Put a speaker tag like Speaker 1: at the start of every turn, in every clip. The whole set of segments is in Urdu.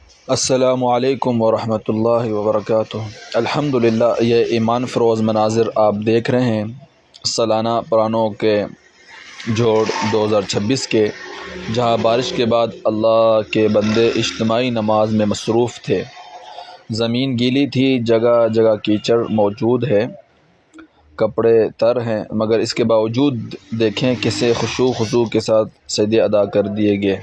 Speaker 1: السلام علیکم ورحمۃ اللہ وبرکاتہ۔ الحمدللہ، یہ ایمان فروز مناظر آپ دیکھ رہے ہیں سالانہ پرانوں کے جوڑ 2026 کے، جہاں بارش کے بعد اللہ کے بندے اجتماعی نماز میں مصروف تھے۔ زمین گیلی تھی، جگہ جگہ کیچڑ موجود ہے، کپڑے تر ہیں، مگر اس کے باوجود دیکھیں کیسے خضوع کے ساتھ سجدے ادا کر دیے گئے۔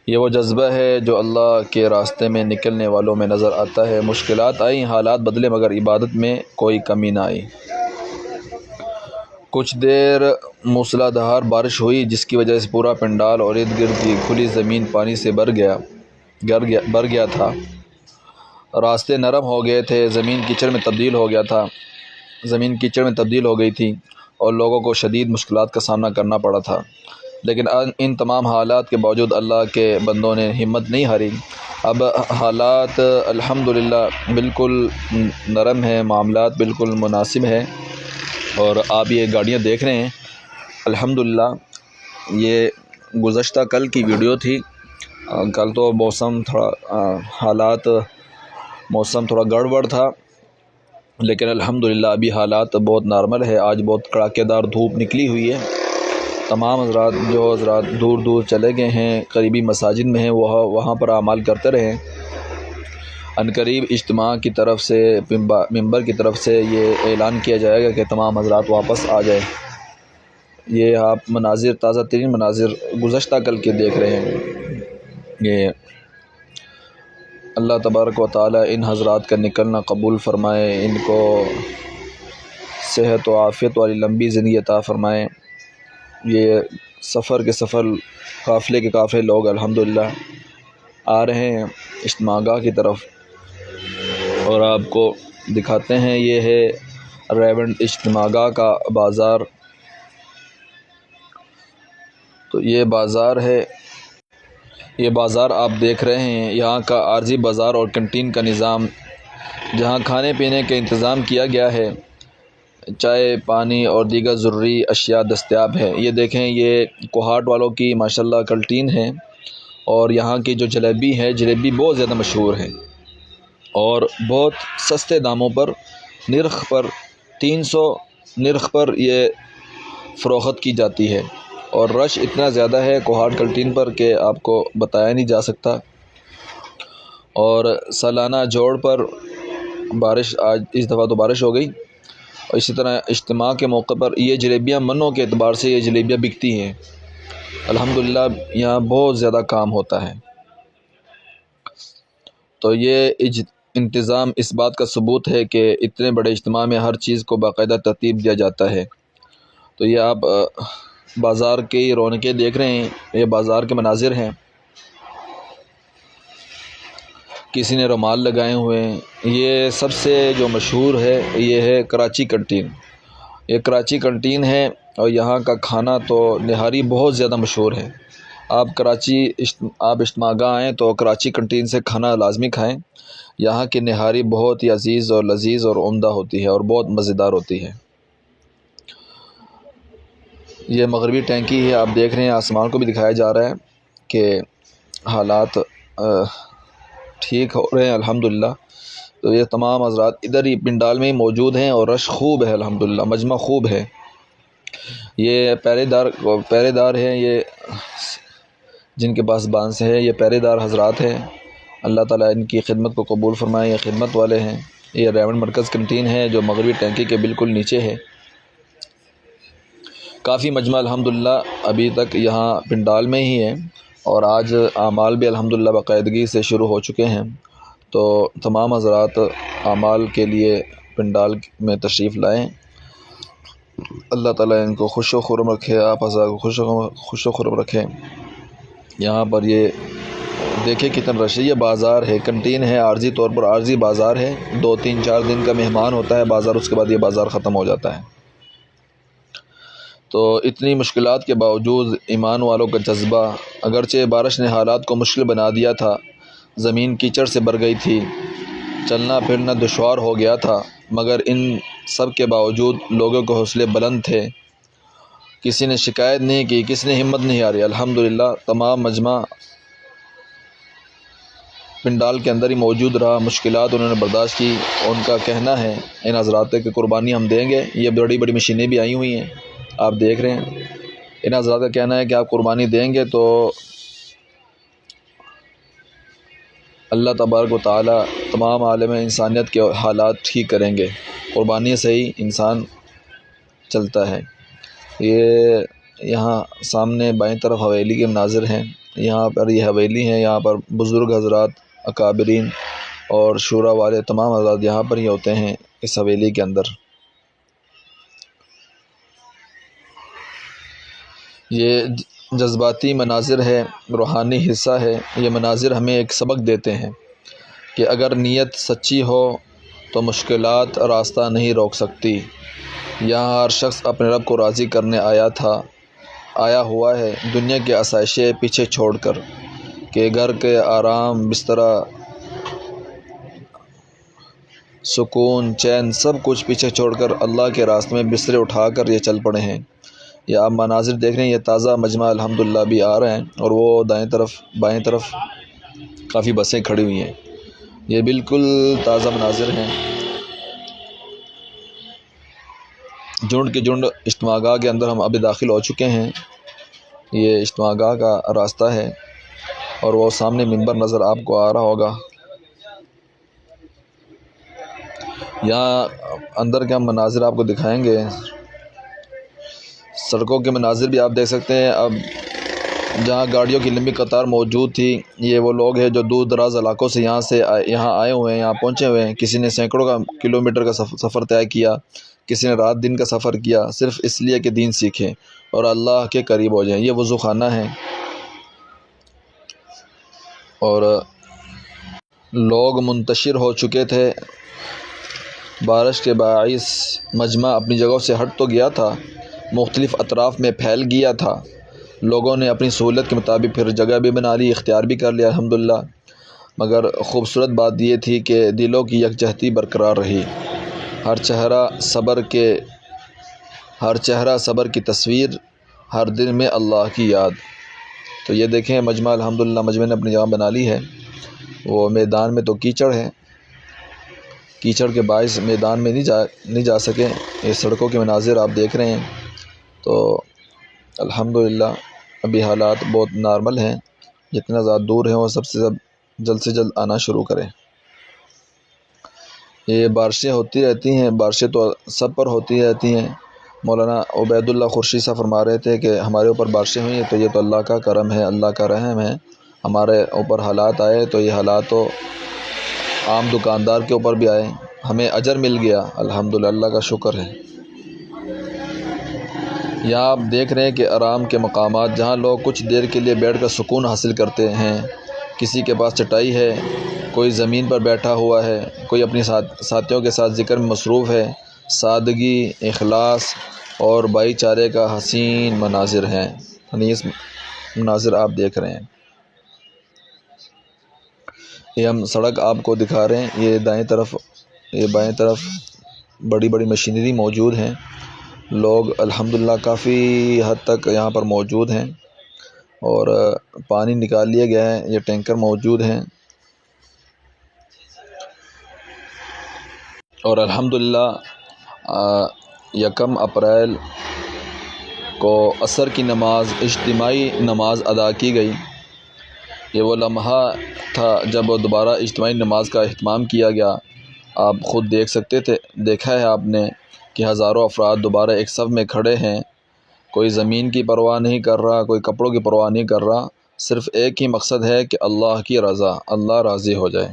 Speaker 1: یہ وہ جذبہ ہے جو اللہ کے راستے میں نکلنے والوں میں نظر آتا ہے۔ مشکلات آئیں، حالات بدلے، مگر عبادت میں کوئی کمی نہ آئی۔ کچھ دیر موسلا دھار بارش ہوئی، جس کی وجہ سے پورا پنڈال اور ارد گرد کی کھلی زمین پانی سے بھر گیا تھا۔ راستے نرم ہو گئے تھے، زمین کیچڑ میں تبدیل ہو گئی تھی اور لوگوں کو شدید مشکلات کا سامنا کرنا پڑا تھا۔ لیکن ان تمام حالات کے باوجود اللہ کے بندوں نے ہمت نہیں ہاری۔ اب حالات الحمدللہ بالکل نرم ہیں، معاملات بالکل مناسب ہیں، اور آپ یہ گاڑیاں دیکھ رہے ہیں۔ الحمدللہ یہ گزشتہ کل کی ویڈیو تھی۔ کل تو موسم تھوڑا گڑبڑ تھا، لیکن الحمدللہ ابھی حالات بہت نارمل ہے۔ آج بہت کڑاکے دار دھوپ نکلی ہوئی ہے۔ تمام حضرات دور دور چلے گئے ہیں، قریبی مساجد میں ہیں، وہاں پر اعمال کرتے رہیں۔ عنقریب اجتماع کی طرف سے، ممبر کی طرف سے یہ اعلان کیا جائے گا کہ تمام حضرات واپس آ جائیں۔ یہ آپ مناظر، تازہ ترین مناظر گزشتہ کل کے دیکھ رہے ہیں۔ یہ اللہ تبارک و تعالی ان حضرات کا نکلنا قبول فرمائے، ان کو صحت و عافیت والی لمبی زندگی عطا فرمائے۔ یہ سفر کے سفر، قافلے کے قافلے لوگ الحمدللہ آ رہے ہیں اجتماع گاہ کی طرف، اور آپ کو دکھاتے ہیں۔ یہ ہے ریونڈ اجتماع گاہ کا بازار۔ تو یہ بازار ہے، یہ بازار آپ دیکھ رہے ہیں۔ یہاں کا عارضی بازار اور کنٹین کا نظام، جہاں کھانے پینے کا انتظام کیا گیا ہے، چائے، پانی اور دیگر ضروری اشیاء دستیاب ہے۔ یہ دیکھیں، یہ کوہاٹ والوں کی ماشاءاللہ کلٹین ہے، اور یہاں کی جو جلیبی بہت زیادہ مشہور ہے، اور بہت سستے داموں پر، نرخ پر 300 نرخ پر یہ فروخت کی جاتی ہے، اور رش اتنا زیادہ ہے کوہاٹ کلٹین پر کہ آپ کو بتایا نہیں جا سکتا۔ اور سالانہ جوڑ پر بارش، آج اس دفعہ تو بارش ہو گئی، اور اسی طرح اجتماع کے موقع پر یہ جلیبیاں منوں کے اعتبار سے یہ جلیبیاں بکتی ہیں۔ الحمدللہ یہاں بہت زیادہ کام ہوتا ہے۔ تو یہ انتظام اس بات کا ثبوت ہے کہ اتنے بڑے اجتماع میں ہر چیز کو باقاعدہ ترتیب دیا جاتا ہے۔ تو یہ آپ بازار کی رونقیں دیکھ رہے ہیں، یہ بازار کے مناظر ہیں۔ کسی نے رومال لگائے ہوئے ہیں۔ یہ سب سے جو مشہور ہے یہ ہے کراچی کنٹین۔ یہ کراچی کنٹین ہے، اور یہاں کا کھانا تو نہاری بہت زیادہ مشہور ہے۔ آپ اجتماع گاہ آئیں تو کراچی کنٹین سے کھانا لازمی کھائیں۔ یہاں کی نہاری بہت ہی عزیز اور لذیذ اور عمدہ ہوتی ہے، اور بہت مزیدار ہوتی ہے۔ یہ مغربی ٹینکی ہے، آپ دیکھ رہے ہیں، آسمان کو بھی دکھایا جا رہا ہے کہ حالات ٹھیک ہو رہے ہیں الحمدللہ۔ تو یہ تمام حضرات ادھر ہی پنڈال میں ہی موجود ہیں، اور رش خوب ہے الحمدللہ، مجمع خوب ہے۔ یہ پہرے دار ہیں، یہ جن کے پاس بانس ہے، یہ پہرے دار حضرات ہیں۔ اللہ تعالیٰ ان کی خدمت کو قبول فرمائے، یہ خدمت والے ہیں۔ یہ ریونڈ مرکز کنٹین ہے جو مغربی ٹینکی کے بالکل نیچے ہے۔ کافی مجمع الحمدللہ ابھی تک یہاں پنڈال میں ہی ہے، اور آج اعمال بھی الحمدللہ باقاعدگی سے شروع ہو چکے ہیں۔ تو تمام حضرات اعمال کے لیے پنڈال میں تشریف لائیں۔ اللہ تعالیٰ ان کو خوش و خرم رکھے، آپ حضرات کو خوش و خرم رکھے۔ یہاں پر یہ دیکھیں کتنا رش ہے۔ یہ بازار ہے، کنٹین ہے، عارضی طور پر عارضی بازار ہے۔ 2-3-4 دن کا مہمان ہوتا ہے بازار، اس کے بعد یہ بازار ختم ہو جاتا ہے۔ تو اتنی مشکلات کے باوجود ایمان والوں کا جذبہ، اگرچہ بارش نے حالات کو مشکل بنا دیا تھا، زمین کیچڑ سے بھر گئی تھی، چلنا پھرنا دشوار ہو گیا تھا، مگر ان سب کے باوجود لوگوں کے حوصلے بلند تھے۔ کسی نے شکایت نہیں کی، کسی نے ہمت نہیں ہاری۔ الحمدللہ تمام مجمع پنڈال کے اندر ہی موجود رہا، مشکلات انہوں نے برداشت کی، اور ان کا کہنا ہے ان حضرات کہ قربانی ہم دیں گے۔ یہ بڑی بڑی مشینیں بھی آئی ہوئی ہیں، آپ دیکھ رہے ہیں۔ ان حضرات کا کہنا ہے کہ آپ قربانی دیں گے تو اللہ تبارک و تعالی تمام عالم انسانیت کے حالات ٹھیک کریں گے، قربانی سے ہی انسان چلتا ہے۔ یہ یہاں سامنے بائیں طرف حویلی کے مناظر ہیں، یہاں پر یہ حویلی ہیں، یہاں پر بزرگ حضرات، اکابرین اور شورا والے تمام حضرات یہاں پر ہی ہوتے ہیں اس حویلی کے اندر۔ یہ جذباتی مناظر ہے، روحانی حصہ ہے۔ یہ مناظر ہمیں ایک سبق دیتے ہیں کہ اگر نیت سچی ہو تو مشکلات راستہ نہیں روک سکتی۔ یہاں ہر شخص اپنے رب کو راضی کرنے آیا ہوا ہے، دنیا کے آسائشیں پیچھے چھوڑ کر، کہ گھر کے آرام، بسترا، سکون، چین، سب کچھ پیچھے چھوڑ کر اللہ کے راستے میں بسترے اٹھا کر یہ چل پڑے ہیں۔ یہ آپ مناظر دیکھ رہے ہیں، یہ تازہ مجمع الحمدللہ بھی آ رہے ہیں، اور وہ بائیں طرف کافی بسیں کھڑی ہوئی ہیں۔ یہ بالکل تازہ مناظر ہیں۔ جھنڈ کے جھنڈ اجتماع گاہ کے اندر ہم ابھی داخل ہو چکے ہیں۔ یہ اجتماع گاہ کا راستہ ہے، اور وہ سامنے منبر نظر آپ کو آ رہا ہوگا۔ یہاں اندر کے ہم مناظر آپ کو دکھائیں گے۔ سڑکوں کے مناظر بھی آپ دیکھ سکتے ہیں۔ اب جہاں گاڑیوں کی لمبی قطار موجود تھی، یہ وہ لوگ ہیں جو دور دراز علاقوں سے یہاں آئے ہوئے ہیں، یہاں پہنچے ہوئے ہیں۔ کسی نے سینکڑوں کلومیٹر کا سفر طے کیا، کسی نے رات دن کا سفر کیا، صرف اس لیے کہ دین سیکھیں اور اللہ کے قریب ہو جائیں۔ یہ وضو خانہ ہے، اور لوگ منتشر ہو چکے تھے۔ بارش کے باعث مجمع اپنی جگہوں سے ہٹ تو گیا تھا، مختلف اطراف میں پھیل گیا تھا۔ لوگوں نے اپنی سہولت کے مطابق پھر جگہ بھی بنا لی، اختیار بھی کر لیا الحمدللہ۔ مگر خوبصورت بات یہ تھی کہ دلوں کی یکجہتی برقرار رہی۔ ہر چہرہ صبر کی تصویر، ہر دل میں اللہ کی یاد۔ تو یہ دیکھیں مجمع الحمدللہ مجمع نے اپنی جگہ بنا لی ہے۔ وہ میدان میں تو کیچڑ ہے، کیچڑ کے باعث میدان میں نہیں جا سکے۔ یہ سڑکوں کے مناظر آپ دیکھ رہے ہیں۔ تو الحمدللہ ابھی حالات بہت نارمل ہیں، جتنا زیادہ دور ہیں وہ سب سے جلد آنا شروع کریں۔ یہ بارشیں ہوتی رہتی ہیں، بارشیں تو سب پر ہوتی رہتی ہیں۔ مولانا عبید اللہ خورشید صاحب فرما رہے تھے کہ ہمارے اوپر بارشیں ہوئی ہیں تو یہ تو اللہ کا کرم ہے، اللہ کا رحم ہے۔ ہمارے اوپر حالات آئے تو یہ حالات تو عام دکاندار کے اوپر بھی آئے، ہمیں اجر مل گیا، الحمدللہ اللہ کا شکر ہے۔ یہاں آپ دیکھ رہے ہیں کہ آرام کے مقامات، جہاں لوگ کچھ دیر کے لیے بیٹھ کر سکون حاصل کرتے ہیں۔ کسی کے پاس چٹائی ہے، کوئی زمین پر بیٹھا ہوا ہے، کوئی اپنی ساتھیوں کے ساتھ ذکر میں مصروف ہے۔ سادگی، اخلاص اور بھائی چارے کا حسین مناظر ہیں، انیس مناظر آپ دیکھ رہے ہیں۔ یہ ہم سڑک آپ کو دکھا رہے ہیں، یہ بائیں طرف بڑی بڑی مشینری موجود ہیں۔ لوگ الحمدللہ کافی حد تک یہاں پر موجود ہیں، اور پانی نکال لیا گیا ہے، یہ ٹینکر موجود ہیں، اور الحمدللہ 1 اپریل کو عصر کی نماز، اجتماعی نماز ادا کی گئی۔ یہ وہ لمحہ تھا جب دوبارہ اجتماعی نماز کا اہتمام کیا گیا۔ آپ خود دیکھا ہے آپ نے کہ ہزاروں افراد دوبارہ ایک صف میں کھڑے ہیں۔ کوئی زمین کی پرواہ نہیں کر رہا، کوئی کپڑوں کی پرواہ نہیں کر رہا، صرف ایک ہی مقصد ہے کہ اللہ کی رضا، اللہ راضی ہو جائے۔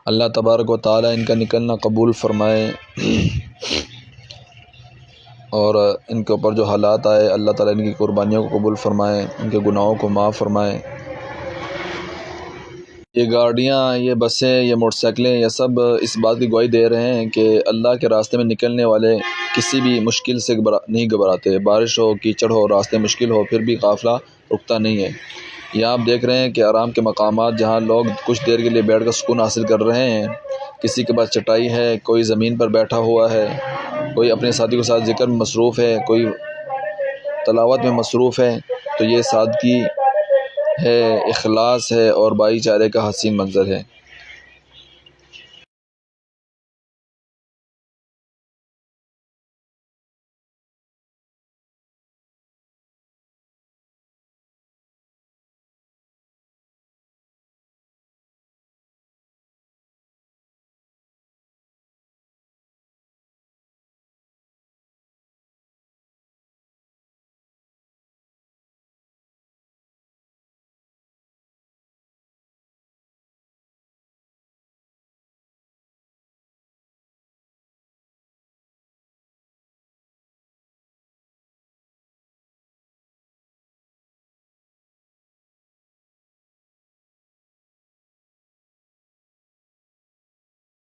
Speaker 1: اللہ تبارک و تعالی ان کا نکلنا قبول فرمائے، اور ان کے اوپر جو حالات آئے اللہ تعالیٰ ان کی قربانیوں کو قبول فرمائے، ان کے گناہوں کو معاف فرمائے۔ یہ گاڑیاں، یہ بسیں، یہ موٹر سائیکلیں، یہ سب اس بات کی گواہی دے رہے ہیں کہ اللہ کے راستے میں نکلنے والے کسی بھی مشکل سے نہیں گھبراتے۔ بارش ہو، کیچڑ ہو، راستے مشکل ہو، پھر بھی قافلہ رکتا نہیں ہے۔ یہاں آپ دیکھ رہے ہیں کہ آرام کے مقامات، جہاں لوگ کچھ دیر کے لیے بیٹھ کر سکون حاصل کر رہے ہیں۔ کسی کے پاس چٹائی ہے، کوئی زمین پر بیٹھا ہوا ہے، کوئی اپنے ساتھی کے ساتھ ذکر میں مصروف ہے، کوئی تلاوت میں مصروف ہے۔ تو یہ سادگی ہے، اخلاص ہے اور بھائی چارے کا حسین منظر ہے۔